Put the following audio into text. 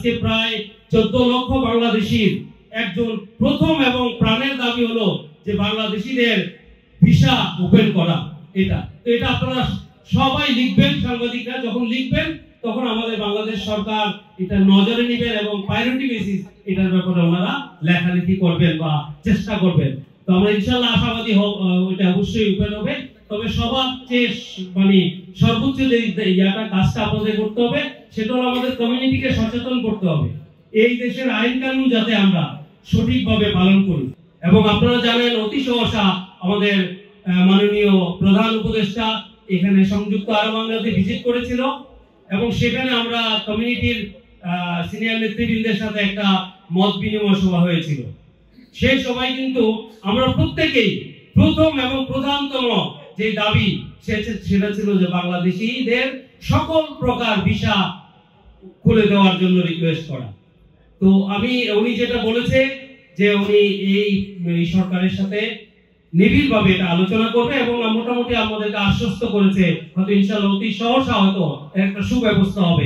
আজকে প্রায় 14 লক্ষ বাংলাদেশির একজন প্রথম এবং প্রাণের দাবি হলো যে বাংলাদেশিদের ভিসা ওপেন করা। এটা আপনারা সবাই লিখবেন, সাংবাদিকরা যখন লিখবেন তখন আমাদের বাংলাদেশ সরকার এটা নজরে নেবেন এবং প্রায়োরিটি বেসিস এটার ব্যাপারে ওনারা লেখালেখি করবেন বা চেষ্টা করবেন। তো আমরা ইনশাআল্লাহ আশাবাদী এটা অবশ্যই ওপেন হবে। তবে সবার চেয়ে মানে সর্বোচ্চ যে কাজটা আপনাদের করতে হবে সেটা হলো আমাদের কমিউনিটিকে সচেতন করতে হবে এই দেশের আইন কানুন যাতে আমরা সঠিকভাবে পালন করি। এবং আপনারা জানেন অতি সহসা আমাদের মাননীয় প্রধান উপদেষ্টা এখানে সংযুক্ত আরব আমিরাতে ভিজিট করেছিল এবং সেখানে আমরা কমিউনিটির সিনিয়র নেতৃবৃন্দের সাথে একটা মত বিনিময় সভা হয়েছিল। সেই সভায় কিন্তু আমরা প্রত্যেকেই প্রথম এবং প্রধানতম যে দাবি সেটা ছিল যে বাংলাদেশিদের সকল প্রকার ভিসা খুলে দেওয়ার জন্য রিকোয়েস্ট করা। তো উনি যেটা বলেছে যে উনি এই সরকারের সাথে নিবিড়ভাবে এটা আলোচনা করবে এবং মোটামুটি আমাদেরকে আশ্বস্ত করেছে হয়তো ইনশাআল্লাহ অতি সহসা হয়তো একটা সুব্যবস্থা হবে।